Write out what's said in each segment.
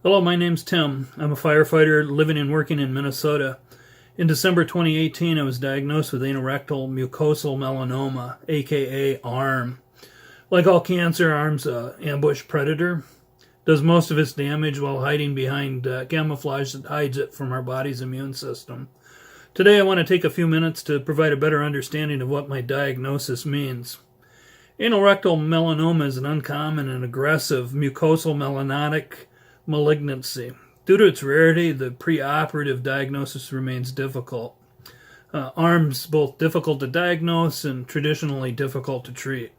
Hello, my name's Tim. I'm a firefighter living and working in Minnesota. In December 2018, I was diagnosed with anorectal mucosal melanoma, aka ARMM. Like all cancer, ARMM's an ambush predator. Does most of its damage while hiding behind camouflage that hides it from our body's immune system. Today I want to take a few minutes to provide a better understanding of what my diagnosis means. Anorectal melanoma is an uncommon and aggressive mucosal melanotic malignancy. Due to its rarity, the preoperative diagnosis remains difficult. ARMM's both difficult to diagnose and traditionally difficult to treat.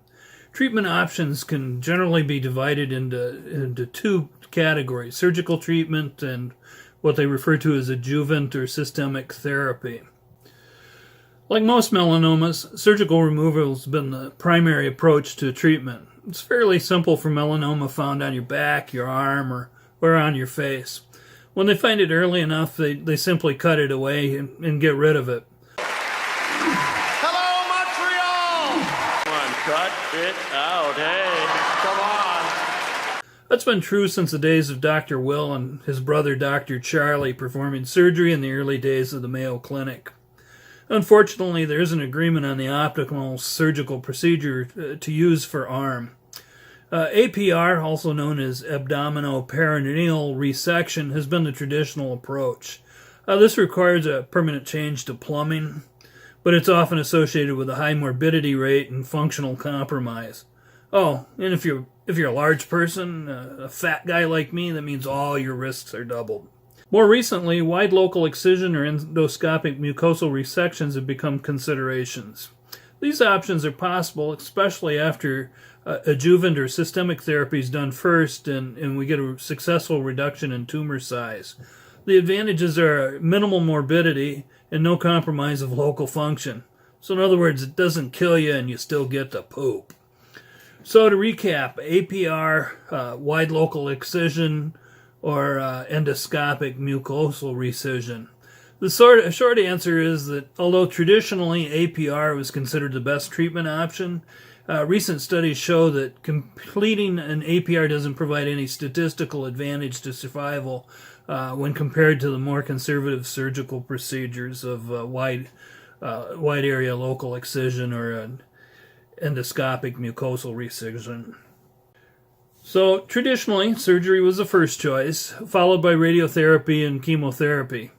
Treatment options can generally be divided into two categories: surgical treatment and what they refer to as adjuvant or systemic therapy. Like most melanomas, surgical removal has been the primary approach to treatment. It's fairly simple for melanoma found on your back, your arm, or on your face. When they find it early enough, they simply cut it away and get rid of it. Hello, Montreal! Come on, cut it out, hey, come on. That's been true since the days of Dr. Will and his brother Dr. Charlie performing surgery in the early days of the Mayo Clinic. Unfortunately, there is an agreement on the optimal surgical procedure to use for ARMM. APR, also known as abdominoperineal resection, has been the traditional approach. This requires a permanent change to plumbing, but it's often associated with a high morbidity rate and functional compromise. Oh, and if you're a large person, a fat guy like me, that means all your risks are doubled. More recently, wide local excision or endoscopic mucosal resections have become considerations. These options are possible, especially after adjuvant or systemic therapy is done first and we get a successful reduction in tumor size. The advantages are minimal morbidity and no compromise of local function. So in other words, it doesn't kill you and you still get to poop. So to recap, APR, wide local excision, or endoscopic mucosal recision. The short answer is that although traditionally APR was considered the best treatment option, recent studies show that completing an APR doesn't provide any statistical advantage to survival when compared to the more conservative surgical procedures of wide area local excision or an endoscopic mucosal resection. So traditionally, surgery was the first choice, followed by radiotherapy and chemotherapy.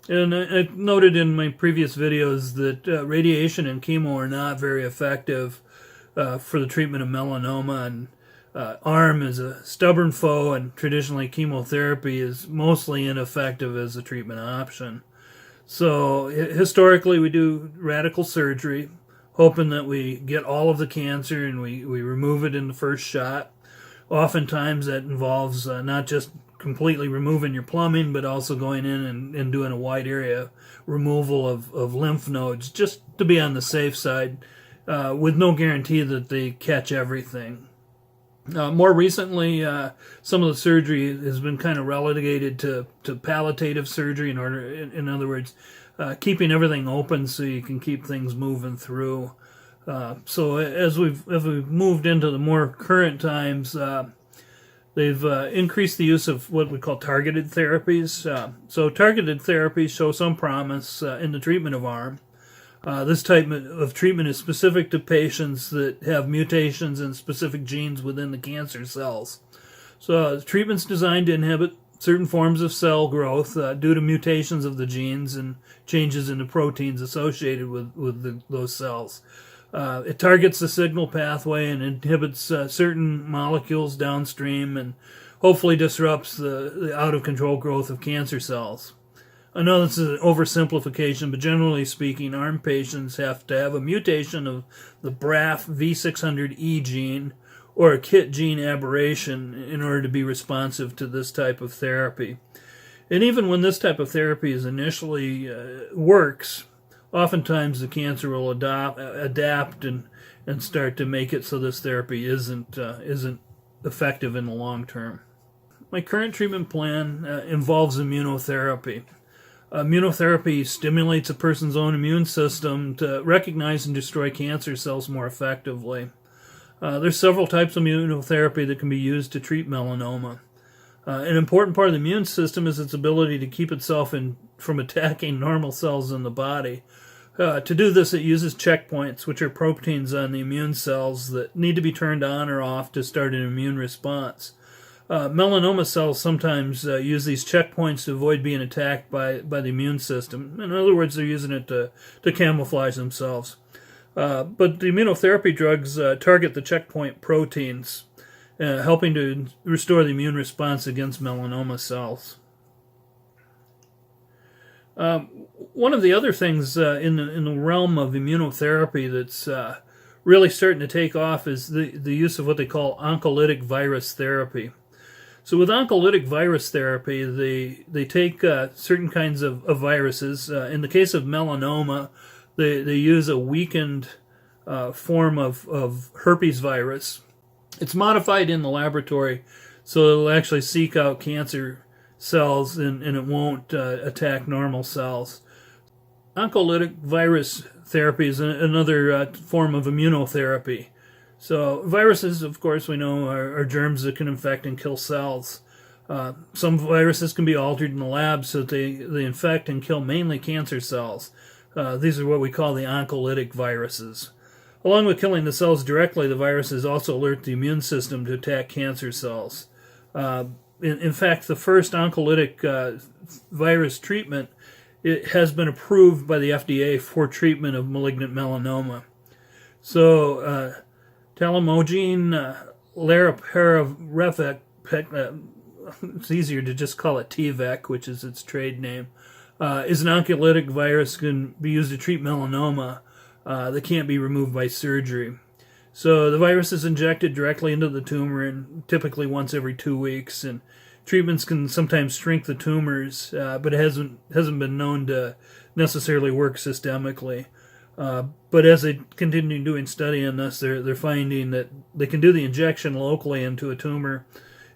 And I noted in my previous videos that radiation and chemo are not very effective for the treatment of melanoma, and ARMM is a stubborn foe, and traditionally chemotherapy is mostly ineffective as a treatment option. So historically, we do radical surgery, hoping that we get all of the cancer and we remove it in the first shot. Oftentimes that involves not just completely removing your plumbing, but also going in and doing a wide area removal of lymph nodes, just to be on the safe side, with no guarantee that they catch everything. More recently, some of the surgery has been kind of relegated to palliative surgery, in other words, keeping everything open so you can keep things moving through. So as we've moved into the more current times, they've increased the use of what we call targeted therapies. So targeted therapies show some promise in the treatment of ARMM. This type of treatment is specific to patients that have mutations in specific genes within the cancer cells. So the treatment's designed to inhibit certain forms of cell growth due to mutations of the genes and changes in the proteins associated with those cells. It targets the signal pathway and inhibits certain molecules downstream and hopefully disrupts the out-of-control growth of cancer cells. I know this is an oversimplification, but generally speaking, ARMM patients have to have a mutation of the BRAF V600E gene or a KIT gene aberration in order to be responsive to this type of therapy. And even when this type of therapy is initially works, oftentimes the cancer will adapt and start to make it so this therapy isn't effective in the long term. My current treatment plan involves immunotherapy. Immunotherapy stimulates a person's own immune system to recognize and destroy cancer cells more effectively. There's several types of immunotherapy that can be used to treat melanoma. An important part of the immune system is its ability to keep itself from attacking normal cells in the body. To do this, it uses checkpoints, which are proteins on the immune cells that need to be turned on or off to start an immune response. Melanoma cells sometimes use these checkpoints to avoid being attacked by the immune system. In other words, they're using it to camouflage themselves. But the immunotherapy drugs target the checkpoint proteins, helping to restore the immune response against melanoma cells. One of the other things in the realm of immunotherapy that's really starting to take off is the use of what they call oncolytic virus therapy. So with oncolytic virus therapy, they take certain kinds of viruses. In the case of melanoma, they use a weakened form of herpes virus. It's modified in the laboratory, so it'll actually seek out cancer cells and it won't attack normal cells. Oncolytic virus therapy is another form of immunotherapy. So viruses, of course, we know are germs that can infect and kill cells. Some viruses can be altered in the lab so that they infect and kill mainly cancer cells. These are what we call the oncolytic viruses. Along with killing the cells directly, the viruses also alert the immune system to attack cancer cells. In fact, the first oncolytic virus treatment, it has been approved by the FDA for treatment of malignant melanoma. So, talimogene laroparivec, it's easier to just call it TVEC, which is its trade name, is an oncolytic virus that can be used to treat melanoma that can't be removed by surgery. So the virus is injected directly into the tumor, and typically once every 2 weeks. And treatments can sometimes shrink the tumors, but it hasn't been known to necessarily work systemically. But as they continue doing study on this, they're finding that they can do the injection locally into a tumor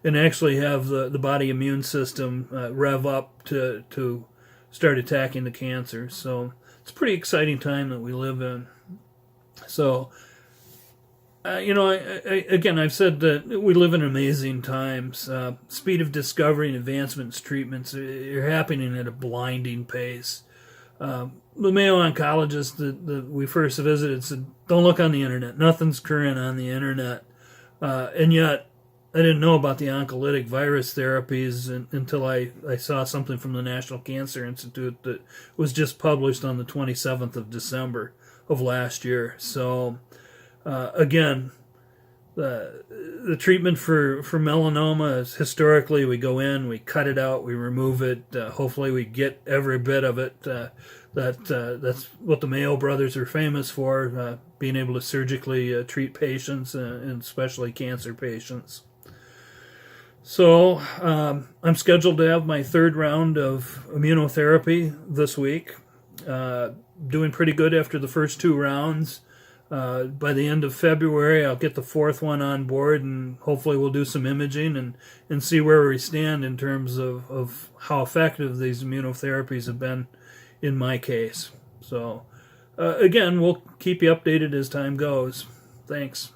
and actually have the body immune system rev up to start attacking the cancer. So it's a pretty exciting time that we live in. So, again, I've said that we live in amazing times. Speed of discovery and advancements, treatments are happening at a blinding pace. The Mayo oncologist that we first visited said, don't look on the internet. Nothing's current on the internet. And yet, I didn't know about the oncolytic virus therapies until I saw something from the National Cancer Institute that was just published on the 27th of December of last year. So, again, the treatment for melanoma is historically we go in, we cut it out, we remove it. Hopefully we get every bit of it. That's what the Mayo brothers are famous for, being able to surgically treat patients, and especially cancer patients. So I'm scheduled to have my third round of immunotherapy this week. Doing pretty good after the first 2 rounds. By the end of February, I'll get the 4th one on board, and hopefully we'll do some imaging and see where we stand in terms of how effective these immunotherapies have been in my case. So, again, we'll keep you updated as time goes. Thanks.